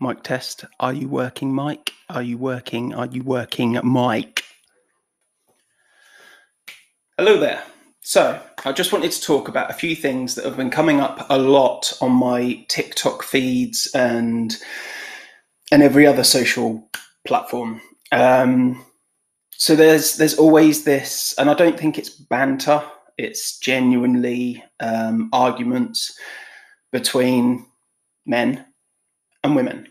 Mic test. Are you working, Mike? Are you working? Are you working, Mike? Hello there. So I just wanted to talk about a few things that have been coming up a lot on my TikTok feeds and every other social platform. So there's always this, and I don't think it's banter. It's genuinely arguments between men and women.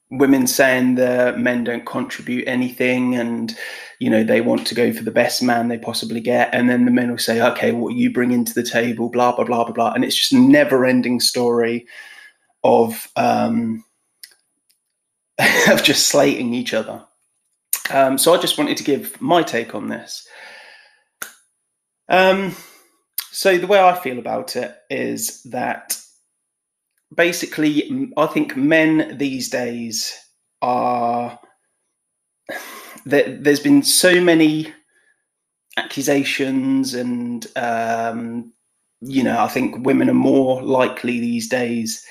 Women saying that men don't contribute anything and, you know, they want to go for the best man they possibly get. And then the men will say, okay, what you bring into the table, blah, blah, blah, blah, blah. And it's just a never ending story of just slating each other. So I just wanted to give my take on this. So the way I feel about it is that basically, I think men these days are... There's been so many accusations and, you know, I think women are more likely these days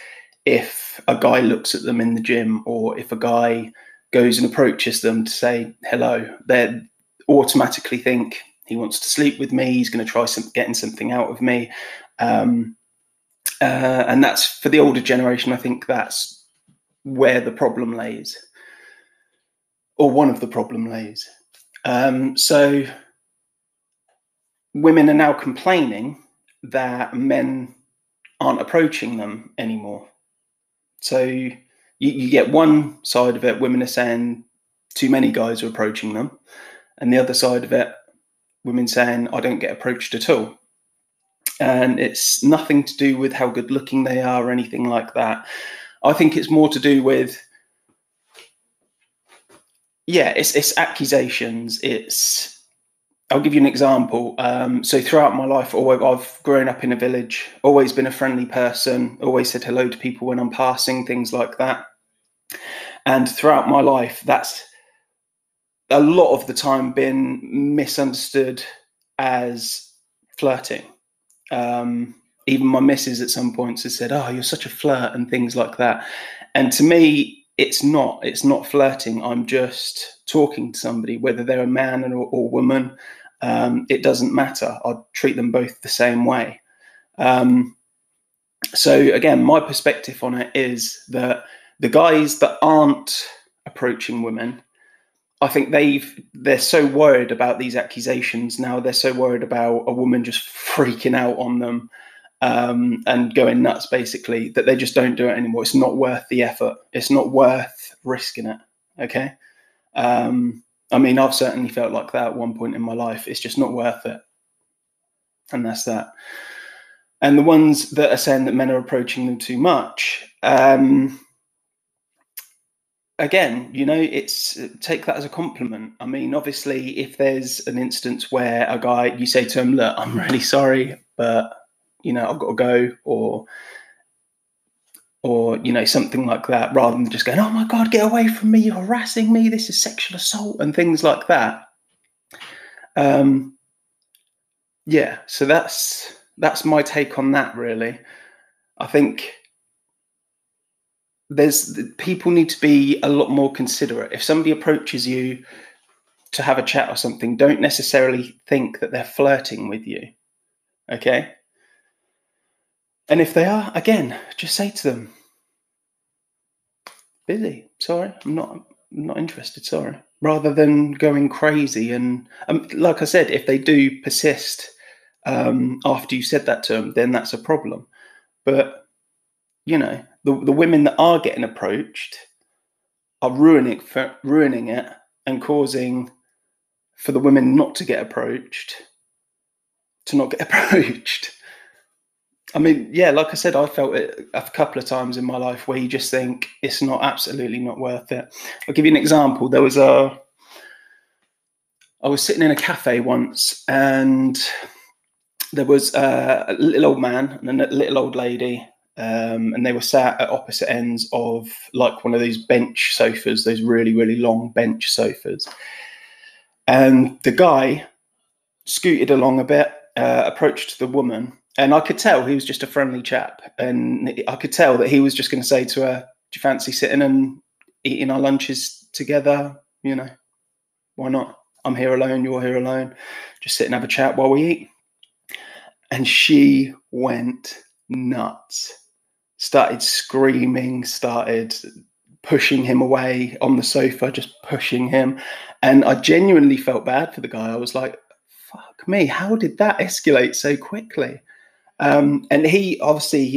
if a guy looks at them in the gym or if a guy goes and approaches them to say hello, they automatically think he wants to sleep with me, he's going to try getting something out of me. And that's, for the older generation, I think that's where the problem lays, or one of the problem lays. So women are now complaining that men aren't approaching them anymore. So you get one side of it, women are saying too many guys are approaching them, and the other side of it, women saying I don't get approached at all. And it's nothing to do with how good looking they are or anything like that. I think it's more to do with, yeah, it's accusations. I'll give you an example. So throughout my life, I've grown up in a village, always been a friendly person, always said hello to people when I'm passing, things like that. And throughout my life, that's a lot of the time been misunderstood as flirting. Even my missus at some points has said, oh, you're such a flirt and things like that. And to me, it's not flirting. I'm just talking to somebody, whether they're a man or woman. It doesn't matter. I treat them both the same way. So again, my perspective on it is that the guys that aren't approaching women, I think they're so worried about these accusations now. They're so worried about a woman just freaking out on them and going nuts, basically, that they just don't do it anymore. It's not worth the effort. It's not worth risking it. Okay. I mean, I've certainly felt like that at one point in my life. It's just not worth it. And that's that. And the ones that are saying that men are approaching them too much, again, you know, take that as a compliment. I mean, obviously, if there's an instance where a guy, you say to him, look, I'm really sorry, but, you know, I've got to go, or, you know, something like that, rather than just going, oh my God, get away from me, you're harassing me, this is sexual assault and things like that. Yeah, so that's my take on that, really. I think people need to be a lot more considerate. If somebody approaches you to have a chat or something, don't necessarily think that they're flirting with you. Okay? And if they are, again, just say to them, busy, sorry, I'm not interested, sorry. Rather than going crazy. And like I said, if they do persist after you said that to them, then that's a problem. But, you know, the women that are getting approached are ruining it and causing for the women not to get approached to not get approached. I mean, yeah, like I said, I felt it a couple of times in my life where you just think it's absolutely not worth it. I'll give you an example. I was sitting in a cafe once, and there was a little old man and a little old lady, and they were sat at opposite ends of like one of those bench sofas, those really, really long bench sofas. And the guy scooted along a bit, approached the woman, and I could tell he was just a friendly chap. And I could tell that he was just going to say to her, you fancy sitting and eating our lunches together? You know, why not? I'm here alone, you're here alone. Just sit and have a chat while we eat. And she went nuts. Started screaming, started pushing him away on the sofa, just pushing him. And I genuinely felt bad for the guy. I was like, fuck me, how did that escalate so quickly? And he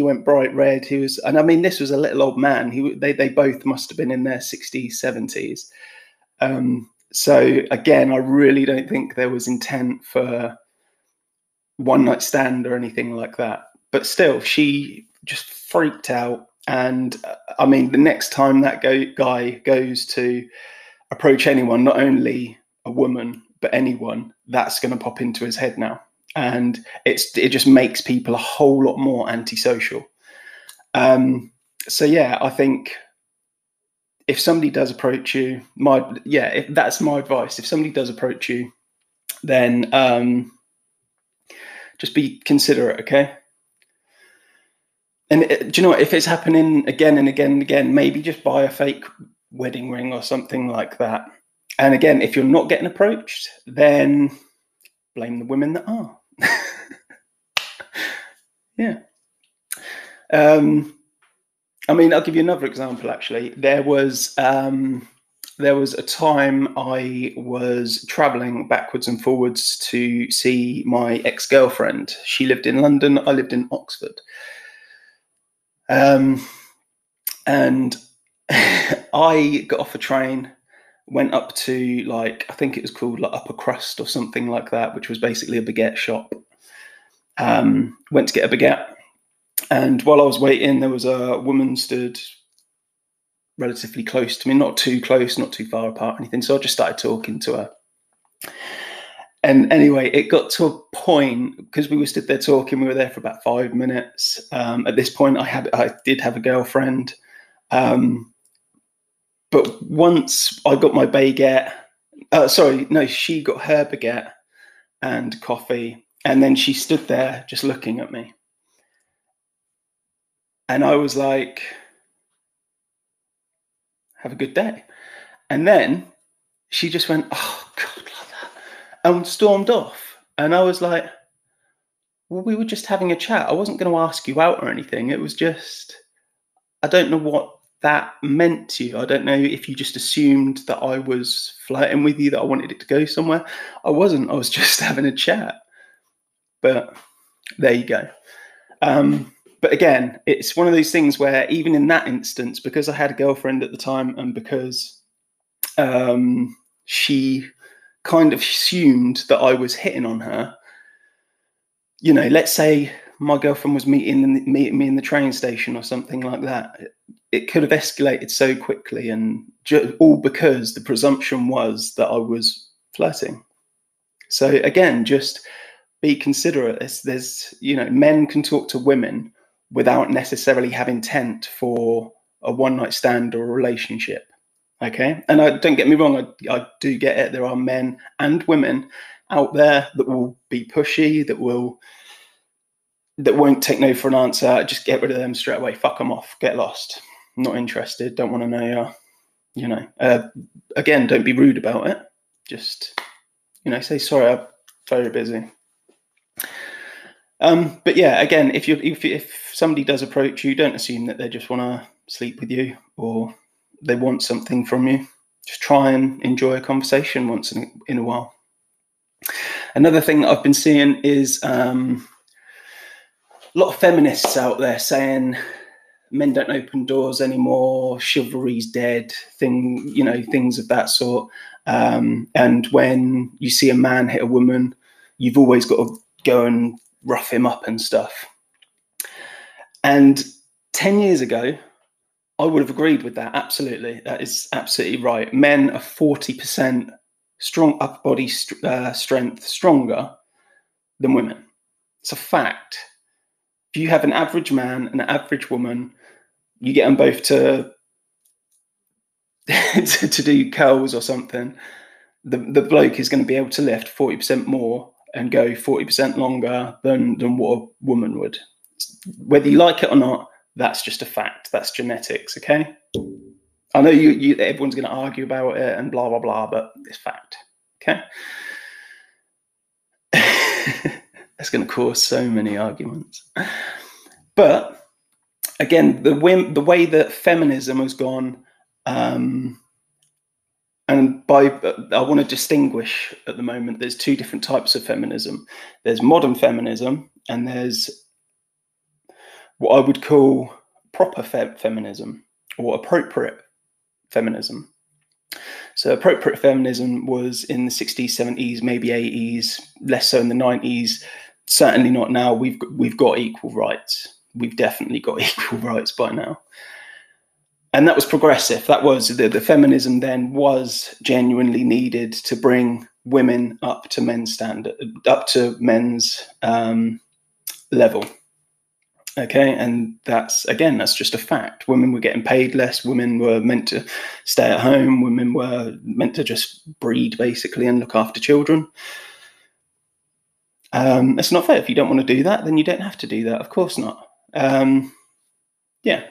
went bright red. He was, and I mean, this was a little old man. They both must have been in their 60s, 70s. So again, I really don't think there was intent for one night stand or anything like that. But still, she just freaked out. And I mean, the next time that guy goes to approach anyone, not only a woman, but anyone, that's going to pop into his head now. And it just makes people a whole lot more antisocial. So yeah, I think if somebody does approach you, that's my advice. If somebody does approach you, then just be considerate, okay? And do you know what? If it's happening again and again and again, maybe just buy a fake wedding ring or something like that. And again, if you're not getting approached, then blame the women that are. Yeah. I mean, I'll give you another example, actually. There was a time I was traveling backwards and forwards to see my ex-girlfriend. She lived in London. I lived in Oxford. And I got off a train, went up to, like, I think it was called like Upper Crust or something like that, which was basically a baguette shop. Went to get a baguette. And while I was waiting, there was a woman stood relatively close to me, not too close, not too far apart or anything. So I just started talking to her. And anyway, it got to a point, because we were stood there talking, we were there for about 5 minutes. At this point, I did have a girlfriend. But once I got my baguette, she got her baguette and coffee. And then she stood there just looking at me. And I was like, have a good day. And then she just went, oh, God, like that, and stormed off. And I was like, well, we were just having a chat. I wasn't going to ask you out or anything. It was just, I don't know what that meant to you. I don't know if you just assumed that I was flirting with you, that I wanted it to go somewhere. I wasn't. I was just having a chat. But there you go. But again, it's one of those things where even in that instance, because I had a girlfriend at the time and because she kind of assumed that I was hitting on her, you know, let's say my girlfriend was meeting me in the train station or something like that, it could have escalated so quickly, and all because the presumption was that I was flirting. So again, just be considerate. There's, you know, men can talk to women without necessarily having intent for a one-night stand or a relationship. Okay, and don't get me wrong, I do get it. There are men and women out there that will be pushy, that won't take no for an answer. Just get rid of them straight away. Fuck them off. Get lost. Not interested. Don't want to know you. You know. Again, don't be rude about it. Just, you know, say sorry. I'm very busy. But yeah, again, if somebody does approach you, don't assume that they just want to sleep with you or they want something from you. Just try and enjoy a conversation once in a while. Another thing that I've been seeing is a lot of feminists out there saying men don't open doors anymore, chivalry's dead, things of that sort. And when you see a man hit a woman, you've always got to go and rough him up and stuff. And 10 years ago, I would have agreed with that. Absolutely. That is absolutely right. Men are 40% strong upper body strength stronger than women. It's a fact. If you have an average man and an average woman, you get them both to do curls or something, the bloke is going to be able to lift 40% more and go 40% longer than what a woman would. Whether you like it or not, That's just a fact. That's genetics, okay? I know everyone's going to argue about it and blah, blah, blah, but it's fact, okay? That's going to cause so many arguments. But again, the way that feminism has gone, and I want to distinguish at the moment, there's two different types of feminism. There's modern feminism, and there's what I would call proper feminism, or appropriate feminism. So appropriate feminism was in the 60s, 70s, maybe 80s, less so in the 90s, certainly not now. We've got equal rights. We've definitely got equal rights by now. And that was progressive. That was the feminism then was genuinely needed to bring women up to men's standard, up to men's level. Okay, and that's just a fact. Women were getting paid less. Women were meant to stay at home. Women were meant to just breed, basically, and look after children. It's not fair. If you don't want to do that, then you don't have to do that. Of course not. Yeah.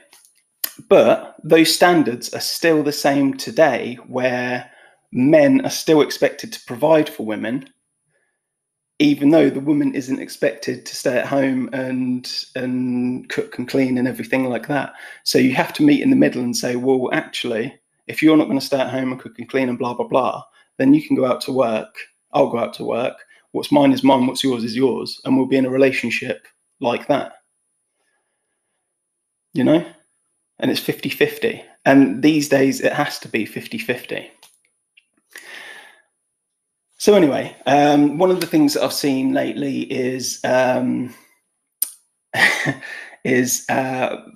But those standards are still the same today, where men are still expected to provide for women, even though the woman isn't expected to stay at home and cook and clean and everything like that. So you have to meet in the middle and say, well, actually, if you're not going to stay at home and cook and clean and blah, blah, blah, then you can go out to work. I'll go out to work. What's mine is mine. What's yours is yours. And we'll be in a relationship like that. You know? And it's 50-50. And these days, it has to be 50-50. So anyway, one of the things that I've seen lately is men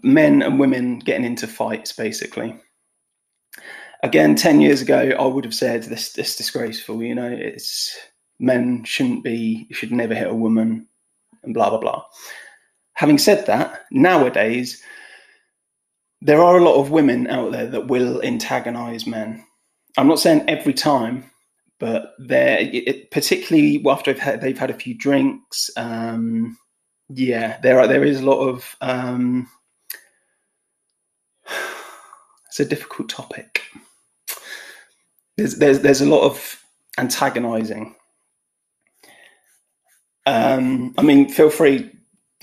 and women getting into fights, basically. Again, 10 years ago, I would have said this disgraceful. You know, it's men should never hit a woman, and blah blah blah. Having said that, nowadays there are a lot of women out there that will antagonize men. I'm not saying every time, but particularly after they've had a few drinks. Yeah, there is a lot of. It's a difficult topic. There's a lot of antagonizing. I mean, feel free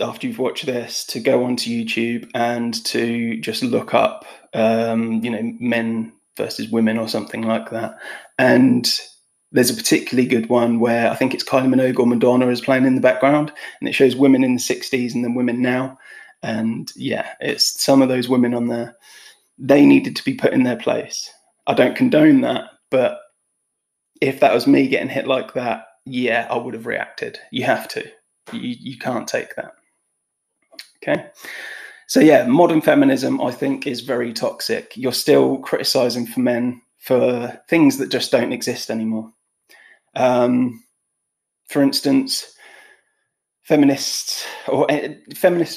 after you've watched this to go onto YouTube and to just look up, men versus women or something like that. And there's a particularly good one where I think it's Kylie Minogue or Madonna is playing in the background, and it shows women in the 60s and then women now. And yeah, it's some of those women on there. They needed to be put in their place. I don't condone that, but if that was me getting hit like that, yeah, I would have reacted. You have to. You can't take that. Okay. So yeah, modern feminism, I think, is very toxic. You're still criticizing for men for things that just don't exist anymore. For instance, feminists will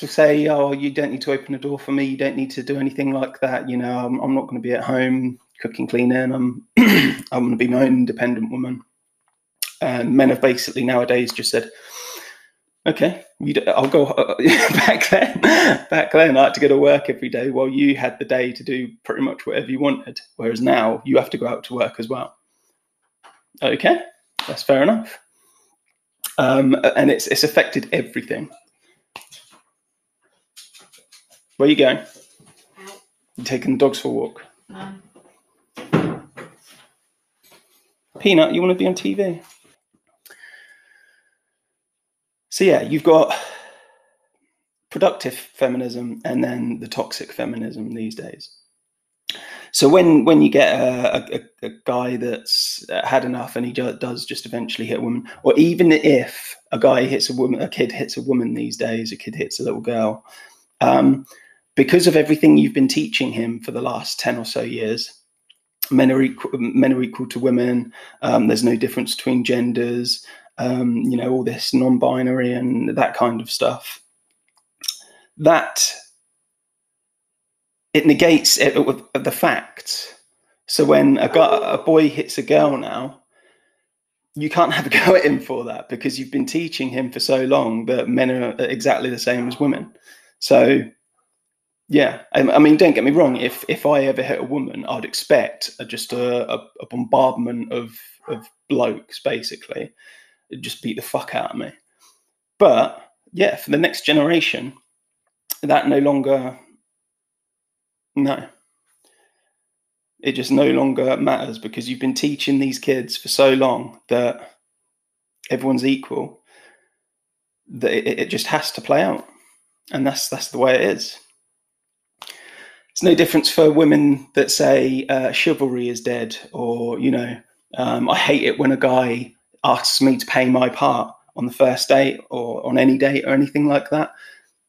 say, oh, you don't need to open a door for me. You don't need to do anything like that. You know, I'm not going to be at home cooking, cleaning. I'm going to be my own independent woman. And men have basically nowadays just said, okay, I'll go. Back then, I had to go to work every day while you had the day to do pretty much whatever you wanted. Whereas now you have to go out to work as well. Okay, that's fair enough. And it's affected everything. Where are you going? You taking the dogs for a walk? No. Peanut, you want to be on TV? So yeah, you've got productive feminism and then the toxic feminism these days. So when you get a guy that's had enough and he does just eventually hit a woman, or even if a guy hits a woman, a kid hits a woman these days, a kid hits a little girl, because of everything you've been teaching him for the last 10 or so years, men are equal to women. There's no difference between genders. All this non-binary and that kind of stuff. That it negates the facts. So when a boy hits a girl now, you can't have a go at him for that because you've been teaching him for so long that men are exactly the same as women. So Yeah, I mean, don't get me wrong. If I ever hit a woman, I'd expect just a bombardment of blokes, basically. It'd just beat the fuck out of me. But yeah, for the next generation, that no longer, no, it just no longer matters, because you've been teaching these kids for so long that everyone's equal, that it just has to play out, and that's the way it is. It's no difference for women that say chivalry is dead, or I hate it when a guy asks me to pay my part on the first date or on any date or anything like that.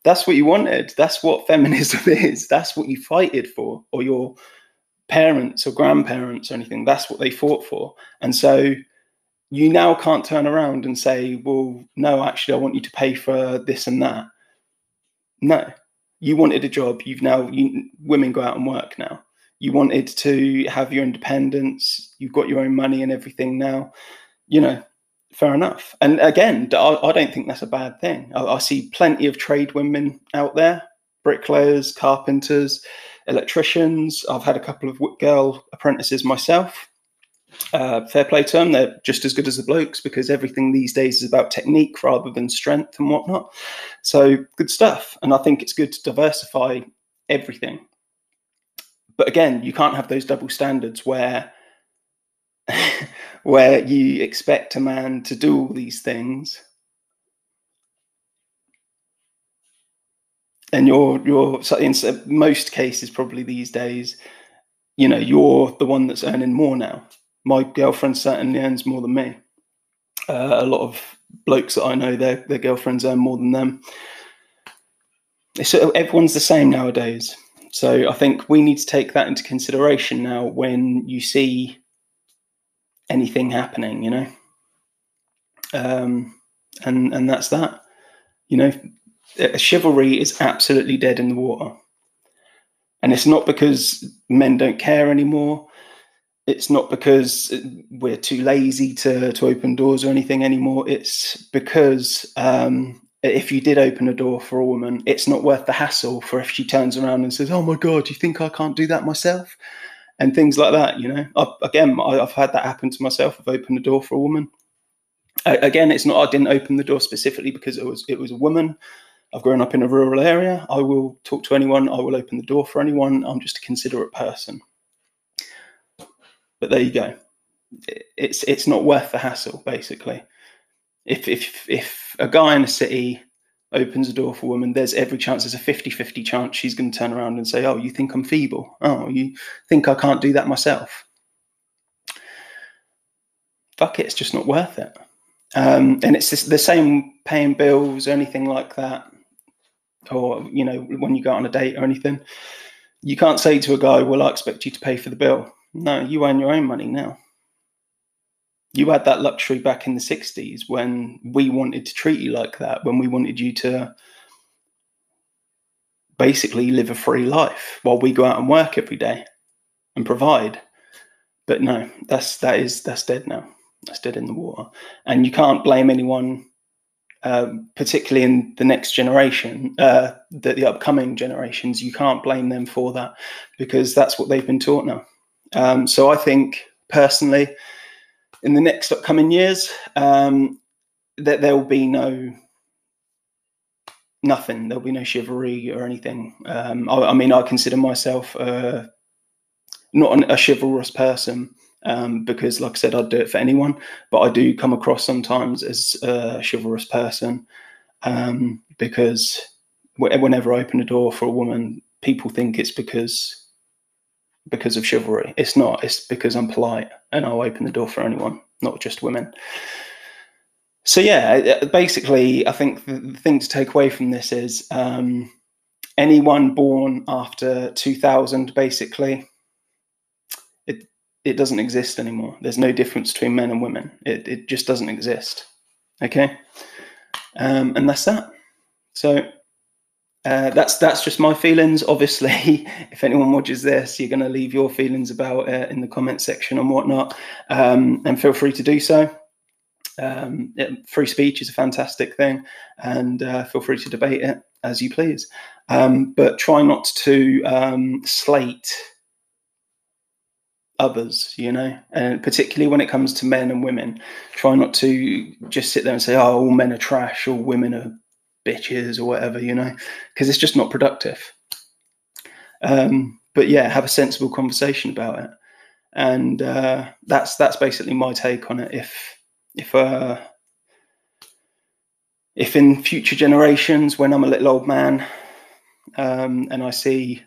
That's what you wanted. That's what feminism is. That's what you fighted for, or your parents or grandparents or anything. That's what they fought for. And so you now can't turn around and say, well, no, actually, I want you to pay for this and that. No, you wanted a job. Women go out and work now. You wanted to have your independence. You've got your own money and everything now. Fair enough. And again, I don't think that's a bad thing. I see plenty of trade women out there: bricklayers, carpenters, electricians. I've had a couple of girl apprentices myself. Fair play to them. They're just as good as the blokes, because everything these days is about technique rather than strength and whatnot. So good stuff. And I think it's good to diversify everything. But again, you can't have those double standards where you expect a man to do all these things, and you're in most cases, probably these days, you're the one that's earning more now. My girlfriend certainly earns more than me. A lot of blokes that I know, their girlfriends earn more than them. So everyone's the same nowadays. So I think we need to take that into consideration now when you see anything happening, and that's that. Chivalry is absolutely dead in the water. And it's not because men don't care anymore. It's not because we're too lazy to open doors or anything anymore. It's because if you did open a door for a woman, it's not worth the hassle for if she turns around and says, oh my God, you think I can't do that myself? And things like that, I've had that happen to myself. I've opened a door for a woman. Again, it's not, I didn't open the door specifically because it was a woman. I've grown up in a rural area. I will talk to anyone. I will open the door for anyone. I'm just a considerate person. But there you go. It's not worth the hassle, basically. If a guy in a city opens a door for a woman, there's every chance, there's a 50-50 chance she's going to turn around and say, oh, you think I'm feeble? Oh, you think I can't do that myself? Fuck it, it's just not worth it. And it's the same paying bills or anything like that, or when you go on a date or anything. You can't say to a guy, well, I expect you to pay for the bill. No, you earn your own money now. You had that luxury back in the 60s when we wanted to treat you like that, when we wanted you to basically live a free life while we go out and work every day and provide. But no, that's dead now. That's dead in the water. And you can't blame anyone, particularly in the next generation, the upcoming generations. You can't blame them for that, because that's what they've been taught now. So I think personally, in the next upcoming years, that there will be nothing. There'll be no chivalry or anything. I mean, I consider myself not a chivalrous person, because, like I said, I'd do it for anyone. But I do come across sometimes as a chivalrous person, because whenever I open a door for a woman, people think it's because of chivalry. It's not. It's because I'm polite and I'll open the door for anyone, not just women. So yeah, basically, I think the thing to take away from this is anyone born after 2000, basically, it doesn't exist anymore. There's no difference between men and women. It just doesn't exist. Okay, and that's that. So that's just my feelings. Obviously, if anyone watches this, you're going to leave your feelings about it in the comment section and whatnot, and feel free to do so. Free speech is a fantastic thing, and feel free to debate it as you please. But try not to slate others, and particularly when it comes to men and women. Try not to just sit there and say, oh, all men are trash, all women are bitches or whatever, because it's just not productive. But yeah, have a sensible conversation about it. And that's basically my take on it. If in future generations, when I'm a little old man, and I see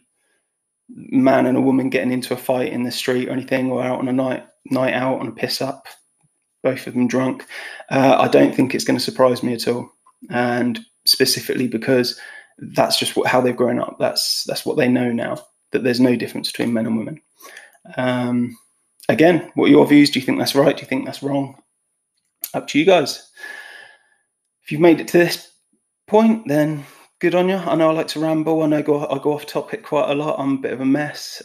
a man and a woman getting into a fight in the street or anything, or out on a night out on a piss up, both of them drunk, I don't think it's going to surprise me at all. And specifically because that's just how they've grown up. That's what they know now, that there's no difference between men and women. Again, what are your views? Do you think that's right? Do you think that's wrong? Up to you guys. If you've made it to this point, then good on you. I know I like to ramble. I know I go off topic quite a lot. I'm a bit of a mess.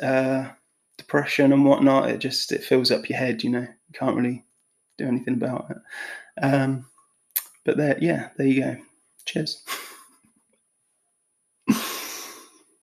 Depression and whatnot. It fills up your head. You can't really do anything about it. But there you go. Cheers.